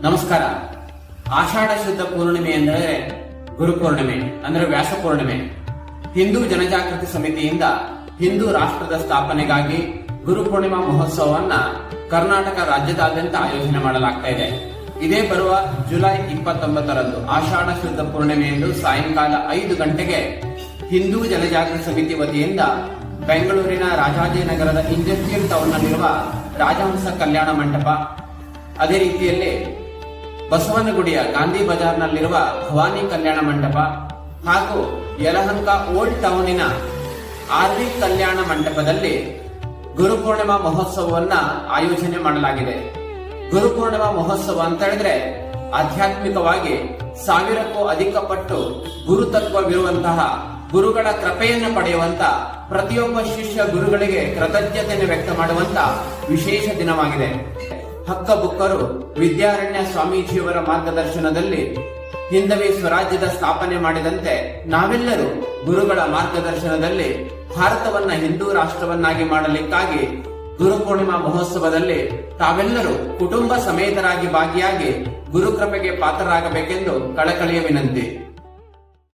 ನಮಸ್ಕಾರ. ಆಷಾಢ ಶುದ್ಧ ಪೂರ್ಣಿಮೆ ಎಂದರೆ ಗುರುಪೂರ್ಣಿಮೆ ಅಂದರೆ ವ್ಯಾಸ ಪೂರ್ಣಿಮೆ. ಹಿಂದೂ ಜನಜಾಗೃತಿ ಸಮಿತಿಯಿಂದ ಹಿಂದೂ ರಾಷ್ಟ್ರದ ಸ್ಥಾಪನೆಗಾಗಿ ಗುರುಪೂರ್ಣಿಮಾ ಮಹೋತ್ಸವವನ್ನ ಕರ್ನಾಟಕ ರಾಜ್ಯದಾದ್ಯಂತ ಆಯೋಜನೆ ಮಾಡಲಾಗ್ತಾ ಇದೆ. ಇದೇ ಬರುವ ಜುಲೈ 29ರಂದು ಆಷಾಢ ಶುದ್ಧ ಪೂರ್ಣಿಮೆಯಂದು ಸಾಯಂಕಾಲ 5 ಗಂಟೆಗೆ ಹಿಂದೂ ಜನಜಾಗೃತಿ ಸಮಿತಿ ವತಿಯಿಂದ ಬೆಂಗಳೂರಿನ ರಾಜಾಜಿನಗರದ ಇಂಡಸ್ಟ್ರಿಯಲ್ ಟೌನ್ ನಲ್ಲಿರುವ ರಾಜಹಂಸ ಕಲ್ಯಾಣ ಮಂಟಪ, ಅದೇ ರೀತಿಯಲ್ಲಿ ಬಸವನಗುಡಿಯ ಗಾಂಧಿ ಬಜಾರ್ನಲ್ಲಿರುವ ಭವಾನಿ ಕಲ್ಯಾಣ ಮಂಟಪ ಹಾಗೂ ಯಲಹಂಕ ಓಲ್ಡ್ ಟೌನಿನ ಆರ್ವಿ ಕಲ್ಯಾಣ ಮಂಟಪದಲ್ಲಿ ಗುರುಪೂರ್ಣಿಮಾ ಮಹೋತ್ಸವವನ್ನ ಆಯೋಜನೆ ಮಾಡಲಾಗಿದೆ. ಗುರುಪೂರ್ಣಿಮಾ ಮಹೋತ್ಸವ ಅಂತ ಹೇಳಿದ್ರೆ ಆಧ್ಯಾತ್ಮಿಕವಾಗಿ 1000ಕ್ಕೂ ಅಧಿಕ ಪಟ್ಟು ಗುರುತತ್ವವಿರುವಂತಹ ಗುರುಗಳ ಕೃಪೆಯನ್ನು ಪಡೆಯುವಂತ ಪ್ರತಿಯೊಬ್ಬ ಶಿಷ್ಯ ಗುರುಗಳಿಗೆ ಕೃತಜ್ಞತೆಯನ್ನು ವ್ಯಕ್ತ ಮಾಡುವಂತ ವಿಶೇಷ ದಿನವಾಗಿದೆ. ಹಕ್ಕಬುಕ್ಕರು ವಿದ್ಯಾರಣ್ಯ ಸ್ವಾಮೀಜಿಯವರ ಮಾರ್ಗದರ್ಶನದಲ್ಲಿ ಹಿಂದವೇ ಸ್ವರಾಜ್ಯದ ಸ್ಥಾಪನೆ ಮಾಡಿದಂತೆ ನಾವೆಲ್ಲರೂ ಗುರುಗಳ ಮಾರ್ಗದರ್ಶನದಲ್ಲಿ ಭಾರತವನ್ನ ಹಿಂದೂ ರಾಷ್ಟ್ರವನ್ನಾಗಿ ಮಾಡಲಿಕ್ಕಾಗಿ ಗುರುಪೂರ್ಣಿಮಾ ಮಹೋತ್ಸವದಲ್ಲಿ ತಾವೆಲ್ಲರೂ ಕುಟುಂಬ ಸಮೇತರಾಗಿ ಭಾಗಿಯಾಗಿ ಗುರುಕೃಪೆಗೆ ಪಾತ್ರರಾಗಬೇಕೆಂದು ಕಳಕಳಿಯ ವಿನಂತಿ.